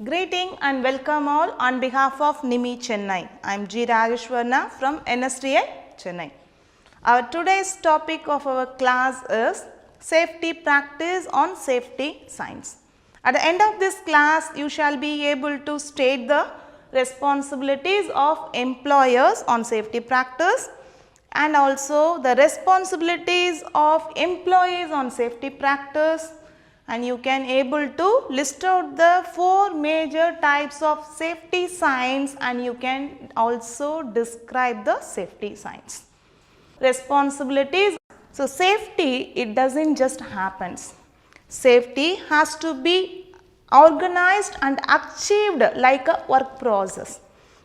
Greeting and welcome all on behalf of NIMI Chennai. I am G. Rageshwarna from NSTA Chennai. Our today's topic of our class is safety practice on safety science. At the end of this class, you shall be able to state the responsibilities of employers on safety practice and also the responsibilities of employees on safety practice, and you can able to list out the 4 major types of safety signs and you can also describe the safety signs. Responsibilities. So, safety, it doesn't just happens. Safety has to be organized and achieved like a work process.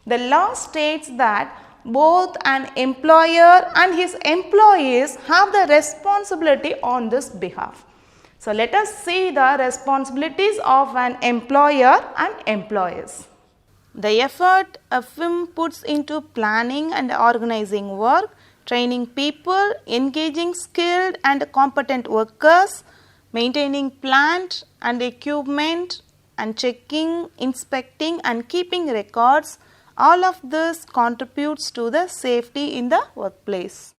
The law states that both an employer and his employees have the responsibility on this behalf. So, let us see the responsibilities of an employer and employees. The effort a firm puts into planning and organizing work, training people, engaging skilled and competent workers, maintaining plant and equipment and checking, inspecting and keeping records, all of this contributes to the safety in the workplace.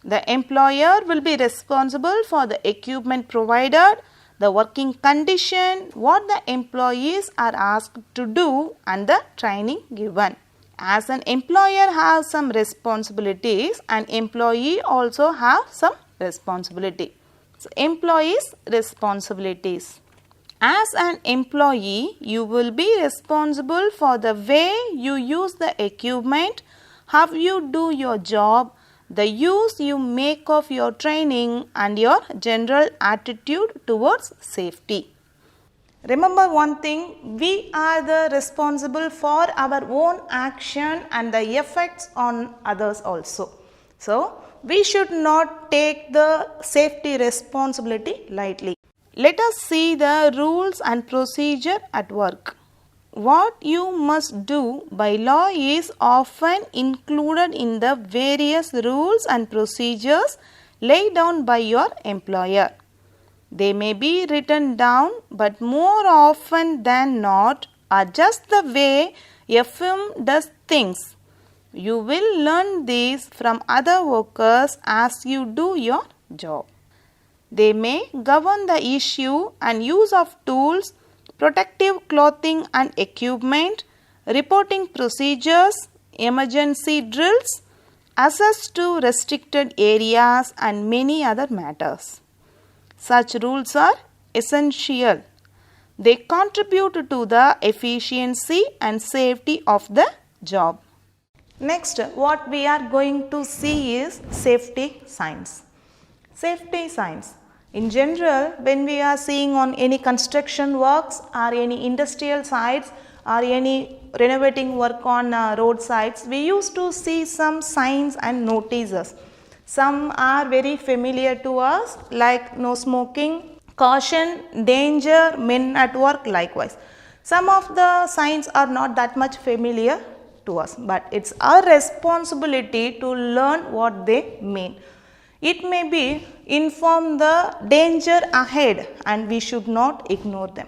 The employer will be responsible for the equipment provided, the working condition, what the employees are asked to do and the training given. As an employer has some responsibilities, an employee also have some responsibility. So, employees' responsibilities. As an employee, you will be responsible for the way you use the equipment, how you do your job, the use you make of your training and your general attitude towards safety. Remember one thing, we are the responsible for our own action and the effects on others also. So, we should not take the safety responsibility lightly. Let us see the rules and procedure at work. What you must do by law is often included in the various rules and procedures laid down by your employer. They may be written down, but more often than not are just the way a firm does things. You will learn these from other workers as you do your job. They may govern the issue and use of tools, protective clothing and equipment, reporting procedures, emergency drills, access to restricted areas and many other matters. Such rules are essential. They contribute to the efficiency and safety of the job. Next, what we are going to see is safety signs. Safety signs. In general, when we are seeing on any construction works or any industrial sites or any renovating work on road sites, we used to see some signs and notices. Some are very familiar to us like no smoking, caution, danger, men at work likewise. Some of the signs are not that much familiar to us, but it's our responsibility to learn what they mean. It may be inform the danger ahead and we should not ignore them.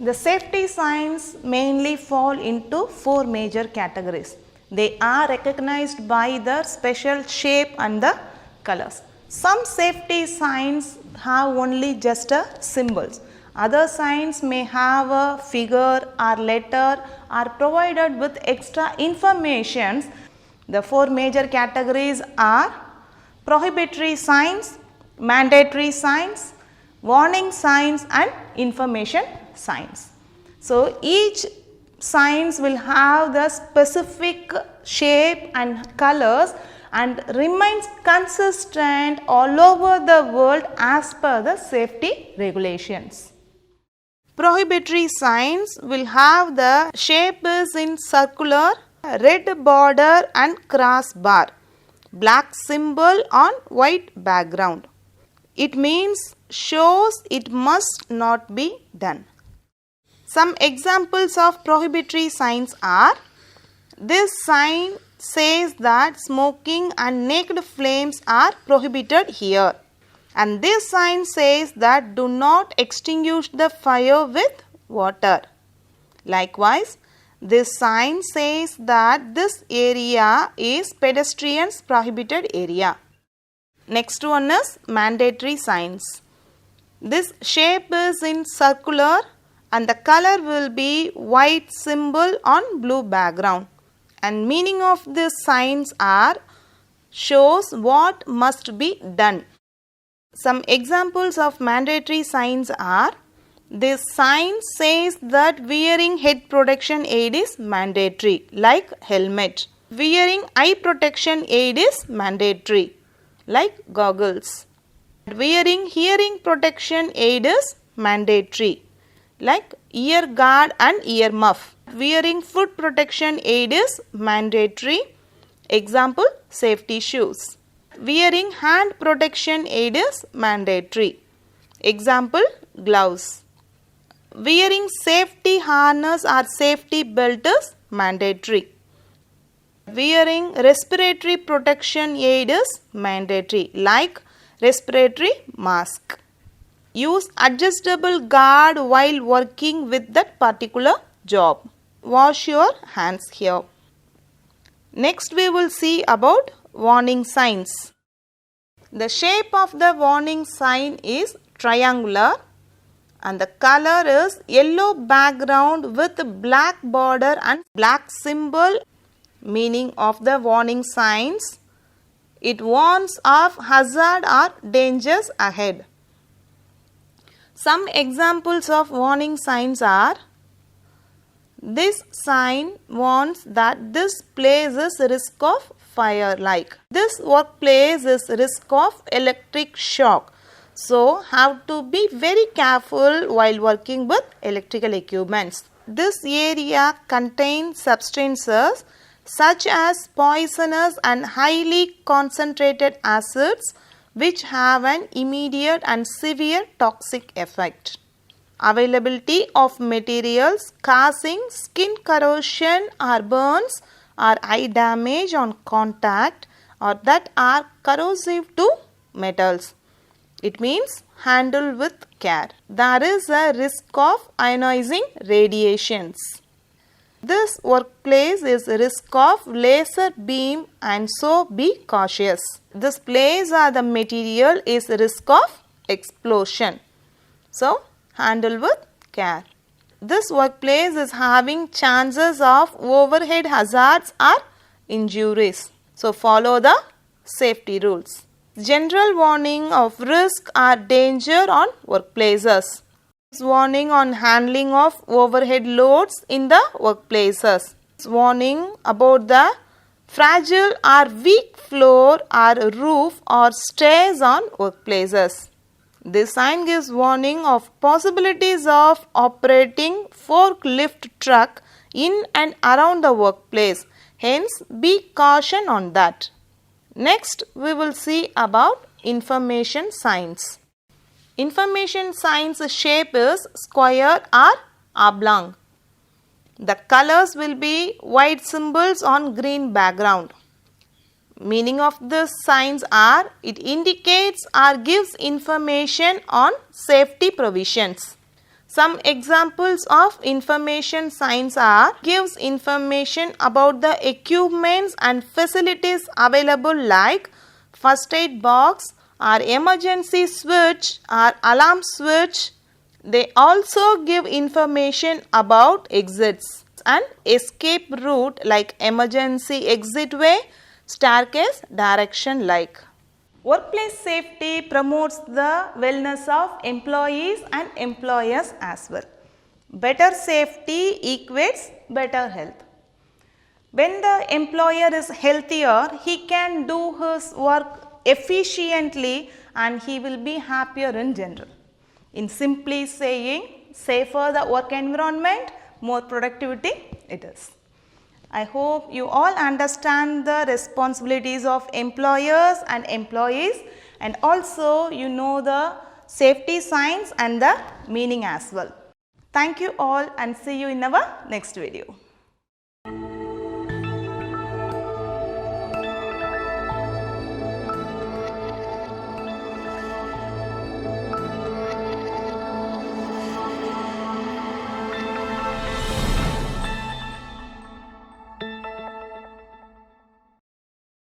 The safety signs mainly fall into 4 major categories. They are recognized by the special shape and the colors. Some safety signs have only just a symbols. Other signs may have a figure or letter or provided with extra information. The 4 major categories are prohibitory signs, mandatory signs, warning signs and information signs. So, each signs will have the specific shape and colors and remains consistent all over the world as per the safety regulations. Prohibitory signs will have the shape is in circular, red border and cross bar, black symbol on white background. It means shows it must not be done. Some examples of prohibitory signs are: this sign says that smoking and naked flames are prohibited here, and this sign says that do not extinguish the fire with water. Likewise, this sign says that this area is pedestrians prohibited area. Next one is mandatory signs. This shape is in circular and the color will be white symbol on blue background. And meaning of these signs are shows what must be done. Some examples of mandatory signs are: this sign says that wearing head protection aid is mandatory, like helmet. Wearing eye protection aid is mandatory, like goggles. Wearing hearing protection aid is mandatory, like ear guard and ear muff. Wearing foot protection aid is mandatory. Example, safety shoes. Wearing hand protection aid is mandatory. Example, gloves. Wearing safety harness or safety belt is mandatory. Wearing respiratory protection aid is mandatory, like respiratory mask. Use adjustable guard while working with that particular job. Wash your hands here. Next we will see about warning signs. The shape of the warning sign is triangular and the color is yellow background with black border and black symbol. Meaning of the warning signs: it warns of hazard or dangers ahead. Some examples of warning signs are: this sign warns that this place is risk of fire, like this workplace is risk of electric shock. So, have to be very careful while working with electrical equipments. This area contains substances such as poisonous and highly concentrated acids which have an immediate and severe toxic effect. Availability of materials causing skin corrosion or burns or eye damage on contact or that are corrosive to metals. It means handle with care. There is a risk of ionizing radiations. This workplace is risk of laser beam and so be cautious. This place or the material is risk of explosion. So, handle with care. This workplace is having chances of overhead hazards or injuries. So, follow the safety rules. General warning of risk or danger on workplaces. Warning on handling of overhead loads in the workplaces. Warning about the fragile or weak floor or roof or stairs on workplaces. This sign gives warning of possibilities of operating forklift truck in and around the workplace. Hence, be caution on that. Next, we will see about information signs. Information signs shape is square or oblong. The colors will be white symbols on green background. Meaning of these signs are: it indicates or gives information on safety provisions. Some examples of information signs are: gives information about the equipments and facilities available, like first aid box or emergency switch or alarm switch. They also give information about exits and escape route, like emergency exit way, staircase direction, like. Workplace safety promotes the wellness of employees and employers as well. Better safety equates better health. When the employer is healthier, he can do his work efficiently and he will be happier in general. In simply saying, safer the work environment, more productivity it is. I hope you all understand the responsibilities of employers and employees, and also you know the safety signs and the meaning as well. Thank you all and see you in our next video.